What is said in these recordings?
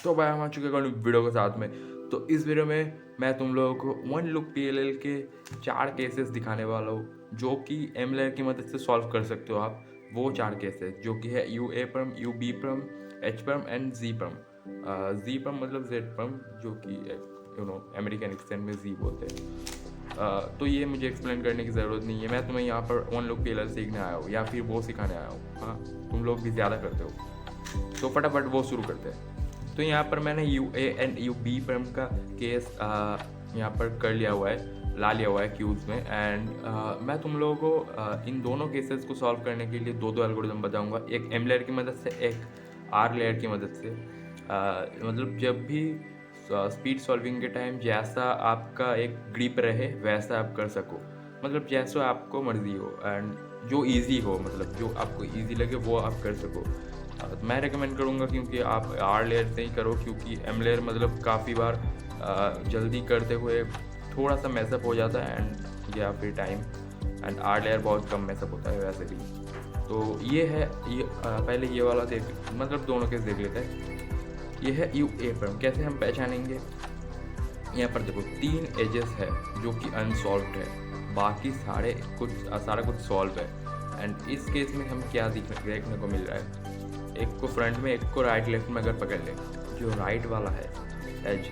तो भाई हम आ चुके हैं वीडियो के साथ में। तो इस वीडियो में मैं तुम लोगों को वन लुक पीएलएल के 4 केसेस दिखाने वाला हूँ जो कि एमलेयर की मदद से सॉल्व कर सकते हो आप। वो 4 केसेस जो कि है यू ए परम, यू बी परम, एच परम एंड जी परम। जी परम मतलब जेड परम, जो कि अमेरिकन एक्सेंट में जी बोलते हैं। तो ये मुझे एक्सप्लेन करने की ज़रूरत नहीं है, मैं तुम्हें यहाँ पर वन लुक पीएलएल सीखने आया हूँ या फिर वो सिखाने आया हूँ। हाँ, तुम लोग भी ज़्यादा करते हो, तो फटाफट वो शुरू करते हैं। तो यहाँ पर मैंने U A and U B परम का केस यहाँ पर कर लिया हुआ है, ला लिया हुआ है क्यूज में। एंड मैं तुम लोगों को इन दोनों केसेस को सॉल्व करने के लिए दो एल्गोरिदम बताऊंगा, एक एम लेयर की मदद से, एक आर लेयर की मदद से। मतलब जब भी स्पीड सॉल्विंग के टाइम जैसा आपका एक ग्रिप रहे वैसा आप कर सको, मतलब जैसा आपको मर्जी हो एंड जो इजी हो, मतलब जो आपको इजी लगे वो आप कर सको। तो मैं रेकमेंड करूँगा क्योंकि आप आर लेयर से ही करो, क्योंकि एम लेयर मतलब काफ़ी बार जल्दी करते हुए थोड़ा सा मैसअप हो जाता है एंड या फिर टाइम, एंड आर लेयर बहुत कम मैसअप होता है वैसे भी। तो ये है ये पहले ये वाला देख, मतलब दोनों केस देख लेते हैं। ये है यू ए परम, कैसे हम पहचानेंगे? यहाँ पर देखो 3 एजेस है जो कि अनसॉल्व्ड है, बाकी सारा कुछ सॉल्व है। एंड इस केस में हम क्या देखने को मिल रहा है, एक को फ्रंट में, एक को राइट लेफ्ट में अगर पकड़ लें, जो राइट वाला है एज,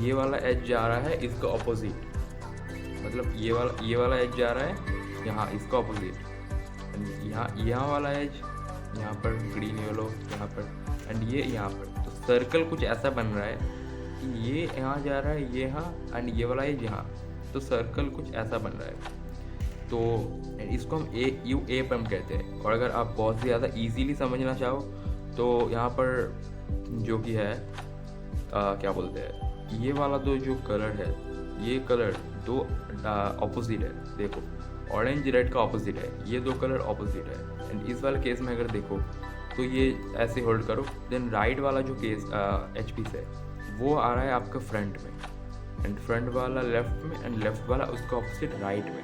ये वाला एज जा रहा है इसका ऑपोजिट, मतलब ये वाला एज जा रहा है यहाँ इसका ऑपोजिट। यहाँ वाला एज यहाँ पर ग्रीन येलो यहाँ पर, एंड ये यहाँ पर। तो सर्कल कुछ ऐसा बन रहा है कि ये यहाँ जा रहा है, ये यहाँ, एंड ये वाला एज यहाँ। तो सर्कल कुछ ऐसा बन रहा है, तो इसको हम यू ए परम कहते हैं। और अगर आप बहुत ज़्यादा इजीली समझना चाहो तो यहाँ पर जो कि है क्या बोलते हैं, ये वाला दो जो कलर है, ये कलर दो ऑपोजिट है। देखो ऑरेंज रेड का ऑपोजिट है, ये दो कलर ऑपोजिट है। एंड इस वाले केस में अगर देखो तो ये ऐसे होल्ड करो, देन राइट वाला जो केस एच पी से वो आ रहा है आपका फ्रंट में, एंड फ्रंट वाला लेफ्ट में, एंड लेफ्ट वाला उसका ऑपोजिट राइट में।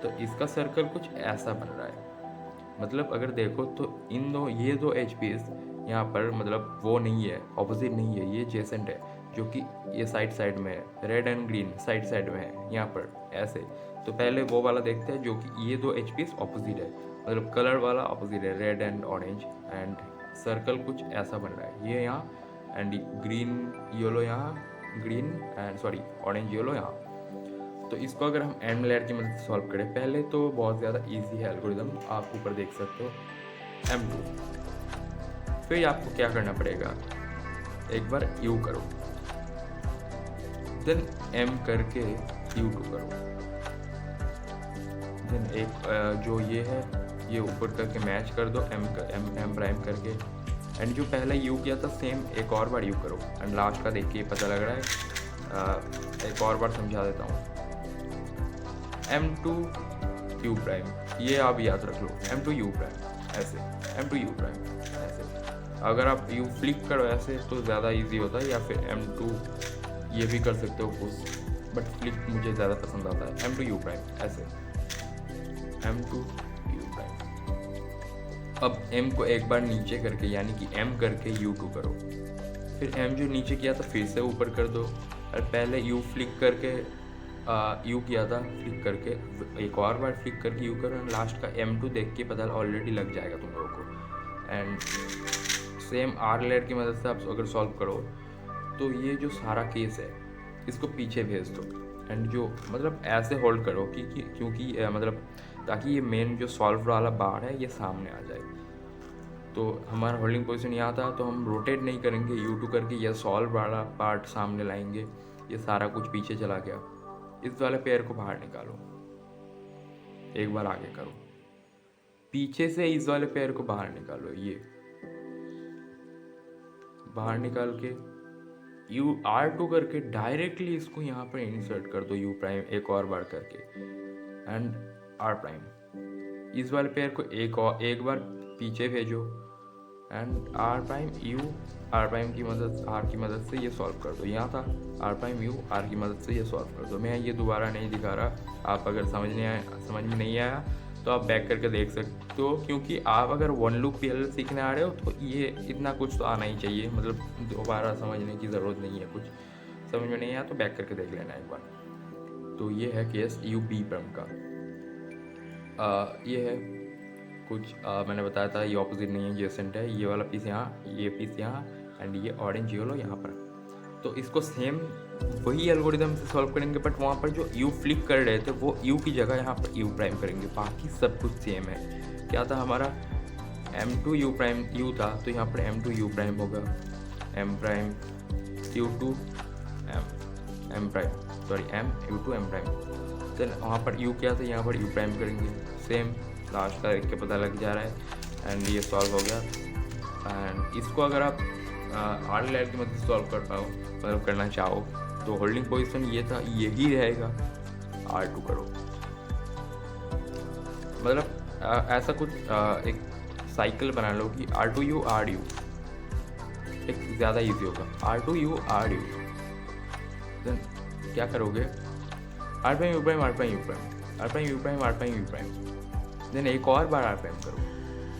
तो इसका सर्कल कुछ ऐसा बन रहा है। मतलब अगर देखो तो ये दो एच पीज यहाँ पर मतलब वो नहीं है, ऑपोजिट नहीं है, ये जेसेंट है, जो कि ये साइड में है, रेड एंड ग्रीन साइड में है यहाँ पर ऐसे। तो पहले वो वाला देखते हैं जो कि ये दो एच पीज ऑपोजिट है, मतलब कलर वाला ऑपोजिट है, red and orange, and circle कुछ ऐसा बन रहा है, ये यहाँ एंड ग्रीन येलो यहाँ, green and sorry orange yellow यहाँ। तो इसको अगर हम एम लेयर की मदद से सॉल्व करें, पहले तो बहुत ज़्यादा इजी है एल्गोरिदम, आप ऊपर देख सकते हो M2। फिर आपको क्या करना पड़ेगा, एक बार U करो, देन M करके U2 करो, देन एक जो ये है ये ऊपर करके मैच कर दो M प्राइम करके, एंड जो पहले U किया था सेम एक और बार U करो, एंड लास्ट का देख के पता लग रहा है। एक और बार समझा देता हूँ, M2 U प्राइम, ये आप याद रख लो, M2 U प्राइम ऐसे, M2 U प्राइम ऐसे। अगर आप U फ्लिप करो ऐसे तो ज़्यादा इजी होता है, या फिर M2 ये भी कर सकते हो पुश, बट फ्लिप मुझे ज़्यादा पसंद आता है। M2 U प्राइम ऐसे, M2 U प्राइम। अब M को एक बार नीचे करके यानी कि M करके U2 करो, फिर M जो नीचे किया था फिर से ऊपर कर दो, और पहले U फ्लिक करके यू किया था, फ्लिक करके एक और बार फ्लिक करके यू करो, एंड लास्ट का M2 देख के पता ऑलरेडी लग जाएगा तुम लोगों को। एंड सेम आर लेयर की मदद से आप अगर सॉल्व करो तो ये जो सारा केस है इसको पीछे भेज दो, एंड जो मतलब ऐसे होल्ड करो कि क्योंकि मतलब ताकि ये मेन जो सॉल्व वाला बार है ये सामने आ जाए। तो हमारा होल्डिंग पोजीशन यहाँ था, तो हम रोटेट नहीं करेंगे, U2 करके यह सॉल्व वाला पार्ट सामने लाएंगे, ये सारा कुछ पीछे चला गया। इस वाले पेयर को बाहर निकालो, एक बार आगे करो, पीछे से इस वाले पेयर को बाहर निकालो, ये बाहर निकाल के R2 करके डायरेक्टली इसको यहाँ पर इंसर्ट कर दो U प्राइम एक और बार करके, एंड R प्राइम। इस वाले पेयर को एक बार पीछे भेजो, एंड R प्राइम R की मदद से ये सॉल्व कर दो। यहाँ था R प्राइम U R की मदद से ये सॉल्व कर दो। मैं ये दोबारा नहीं दिखा रहा, आप अगर समझ में नहीं आया तो आप बैक करके देख सकते हो, क्योंकि आप अगर वन लुक PLL सीखने आ रहे हो तो ये इतना कुछ तो आना ही चाहिए, मतलब दोबारा समझने की ज़रूरत नहीं है। कुछ समझ में नहीं आया तो बैक करके देख लेना एक बार। तो ये है केस UB प्राइम का। ये है कुछ मैंने बताया था, ये ऑपोजिट नहीं है, एडजेसेंट है। ये वाला पीस यहाँ, ये पीस यहाँ, एंड ये ऑरेंज येलो यहाँ पर। तो इसको सेम वही एल्गोरिदम से सॉल्व करेंगे, बट वहाँ पर जो यू फ्लिप कर रहे थे वो यू की जगह यहाँ पर यू प्राइम करेंगे। बाकी सब कुछ सेम है। क्या था हमारा M2 U प्राइम यू था, तो यहाँ पर M2 U प्राइम होगा, M prime U2 M prime, sorry M U2 M prime. Then वहाँ पर U क्या था, यहाँ पर U प्राइम करेंगे। सेम लास्ट का देख के पता लग जा रहा है। एंड ये सॉल्व हो गया। एंड इसको अगर आप आर लेयर की मदद से सॉल्व कर पाओ, मतलब करना चाहो, तो होल्डिंग पोजीशन ये था, यही रहेगा। R2 करो, मतलब ऐसा कुछ एक साइकिल बना लो कि R2U RU, एक ज़्यादा इजी होगा। R2U RU, देन क्या करोगे, R prime U prime R prime U prime R prime U prime R prime U prime, then एक और बार R प्राइम करो।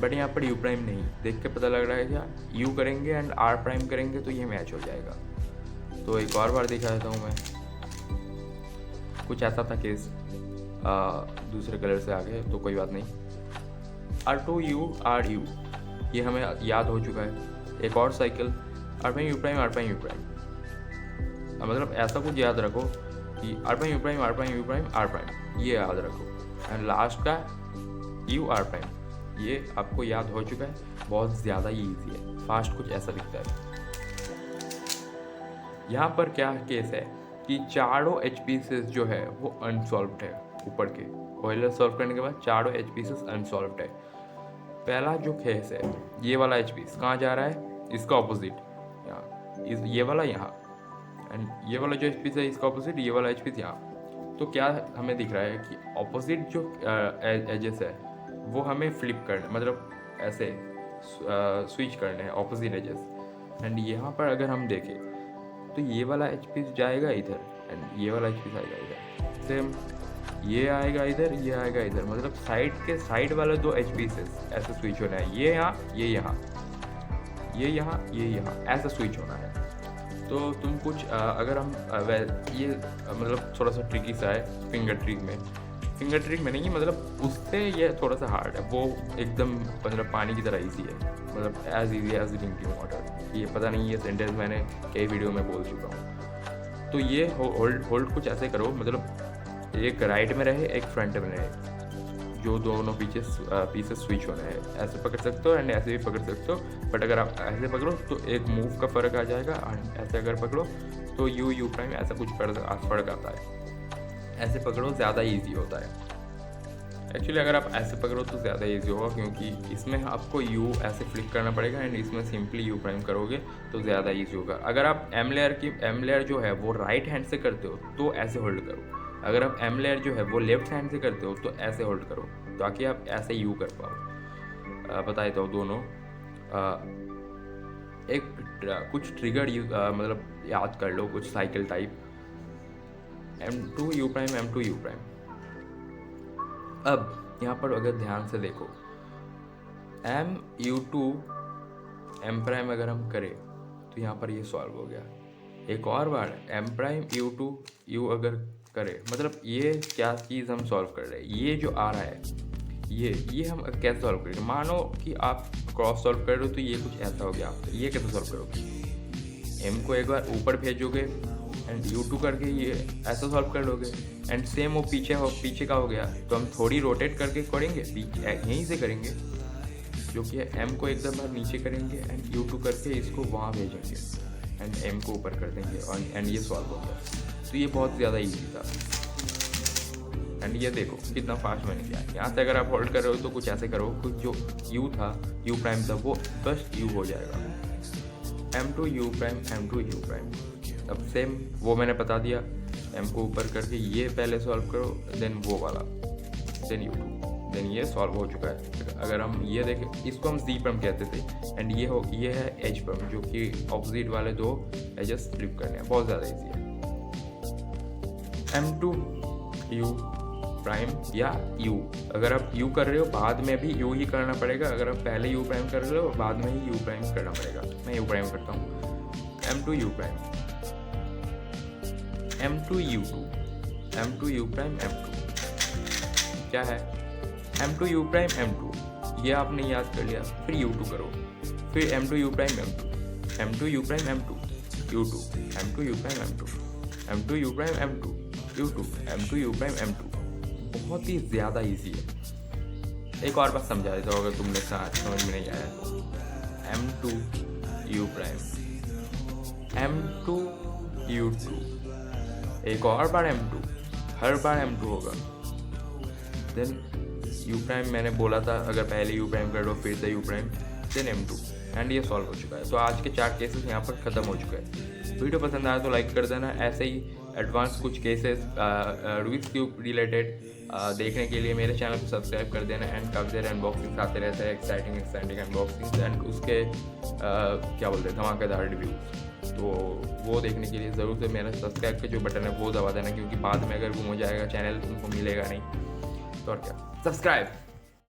बट यहाँ पर U प्राइम नहीं, देख के पता लग रहा है क्या, U करेंगे एंड R प्राइम करेंगे तो ये मैच हो जाएगा। तो एक और बार दिखा देता हूँ मैं। कुछ ऐसा था केस, दूसरे कलर से आ गए तो कोई बात नहीं। R2U RU, ये हमें याद हो चुका है। एक और cycle R prime U prime R prime U prime, मतलब ऐसा कुछ याद रखो कि R prime U prime R prime U prime R prime, ये याद रखो। एंड लास्ट का U R प्राइम, ये आपको याद हो चुका है। बहुत ज़्यादा ही ईजी है, फास्ट कुछ ऐसा दिखता है। यहाँ पर क्या केस है कि चारों एच पीसेस जो है वो अनसॉल्व्ड है। ऊपर के ऑयलर सॉल्व करने के बाद चारों एच पीसेस अनसॉल्व्ड है। पहला जो केस है, ये वाला एच पीस कहाँ जा रहा है, इसका ऑपोजिट यहाँ, ये वाला यहाँ, एंड ये वाला जो एच पीस है इसका ऑपोजिट, ये वाला एच पीस यहाँ। तो क्या हमें दिख रहा है कि ऑपोजिट जो एजेस है वो हमें फ्लिप करना, मतलब ऐसे स्विच करने हैं ऑपोजिट एजेस। एंड यहाँ पर अगर हम देखें तो ये वाला एच पीस जाएगा इधर एंड ये वाला एच पीस आएगा इधर। सेम ये आएगा इधर, ये आएगा इधर, मतलब साइड के साइड वाले दो एच पीसेस ऐसे स्विच होना है। ये यहाँ, ये यहाँ, ये यहाँ, ये यहाँ, ऐसा स्विच होना है। तो तुम कुछ अगर हम ये मतलब थोड़ा सा ट्रिकी सा है फिंगर ट्रिक में नहीं, मतलब उससे ये थोड़ा सा हार्ड है। वो एकदम मतलब पानी की तरह इजी है, मतलब as easy as drinking water. ये पता नहीं, ये सेंटेंस मैंने कई वीडियो में बोल चुका हूँ। तो ये होल्ड कुछ ऐसे करो, मतलब एक राइट में रहे एक फ्रंट में रहे, जो दोनों पीसेस स्विच होने हैं। ऐसे पकड़ सकते हो एंड ऐसे भी पकड़ सकते हो, बट अगर आप ऐसे पकड़ो तो एक मूव का फ़र्क आ जाएगा। एंड ऐसे अगर पकड़ो तो यू प्राइम ऐसा कुछ फ़र्क आता है। ऐसे पकड़ो ज़्यादा इजी होता है। एक्चुअली अगर आप ऐसे पकड़ो तो ज़्यादा इजी होगा, क्योंकि इसमें आपको यू ऐसे फ्लिक करना पड़ेगा एंड इसमें सिंपली यू प्राइम करोगे तो ज़्यादा इजी होगा। अगर आप एम लेयर जो है वो राइट हैंड से करते हो तो ऐसे होल्ड करो। अगर आप एम लेयर जो है वो लेफ्ट हैंड से करते हो तो ऐसे होल्ड करो, ताकि आप ऐसे यू कर पाओ। बता देता हूँ दोनों। कुछ ट्रिगर मतलब याद कर लो, कुछ cycle type. M2 U prime M2 U prime. अब यहाँ पर अगर ध्यान से देखो, M U2 M प्राइम अगर हम करें तो यहाँ पर ये सॉल्व हो गया। एक और बार M प्राइम U2 U अगर करें, मतलब ये क्या चीज़ हम सॉल्व कर रहे हैं। ये जो आ रहा है ये हम कैसे सॉल्व करेंगे। मानो कि आप क्रॉस सॉल्व कर रहे हो तो ये कुछ ऐसा हो गया, ये कैसे सॉल्व करोगे। M को एक बार ऊपर भेजोगे एंड U2 करके ये ऐसा सॉल्व कर लोगे। एंड सेम वो पीछे का हो गया, तो हम थोड़ी रोटेट करके करेंगे, यहीं से करेंगे, जो कि M को एकदम बार नीचे करेंगे एंड U2 करके इसको वहाँ भेजेंगे एंड M को ऊपर कर देंगे और एंड ये सॉल्व हो गया। तो ये बहुत ज़्यादा ईजी था। एंड ये देखो कितना फास्ट मैंने किया। यहाँ से अगर आप होल्ड कर रहे हो तो कुछ ऐसे करो, कुछ जो U था U प्राइम था वो बस U हो जाएगा। M2 U prime M2 U prime. अब सेम वो मैंने बता दिया, M को ऊपर करके ये पहले सॉल्व करो, देन वो वाला, देन U2, देन ये सॉल्व हो चुका है। अगर हम ये देखें, इसको हम Z प्राइम कहते थे एंड ये है H प्राइम, जो कि ऑपोजिट वाले दो एजेस फ्लिप करने हैं। बहुत ज़्यादा ईजी है। M2 U प्राइम या यू। अगर आप यू कर रहे हो बाद में भी यू ही करना पड़ेगा, अगर आप पहले यू प्राइम कर रहे हो बाद में ही यू प्राइम करना पड़ेगा। मैं यू प्राइम करता हूँ, m2 you prime, m2 u2, m2 u prime m2 क्या है, m2 u प्राइम m2, ये आपने याद कर लिया। फिर u2 करो, फिर m2 u prime m2, m2 u prime m2 u2, m2 u prime m2, m2 u prime m2 u2, m2 u prime m2। बहुत ही ज़्यादा इजी है। एक और बात समझा देता हूँ अगर तुमने समझ में नहीं आया तो, m2 u prime, m2 u2, एक और बार m2, हर बार m2 होगा। देन u प्राइम मैंने बोला था अगर पहले u प्राइम कर लो फिर से u prime then m2, and ये सॉल्व हो चुका है। तो आज के 4 केसेस यहाँ पर ख़त्म हो चुके हैं। वीडियो पसंद आया तो लाइक कर देना। ऐसे ही एडवांस कुछ केसेस रूबिक्स क्यूब रिलेटेड देखने के लिए मेरे चैनल को सब्सक्राइब कर देना। एंड काफ़ी सारे अनबॉक्सिंग आते रहते हैं, एक्साइटिंग अनबॉक्सिंग एंड उसके क्या बोलते हैं धमाकेदार रिव्यूज़। तो वो देखने के लिए ज़रूर से मेरा सब्सक्राइब का जो बटन है वो दबा देना, क्योंकि बाद में अगर गुम हो जाएगा चैनल तुमको मिलेगा नहीं। तो और क्या, सब्सक्राइब।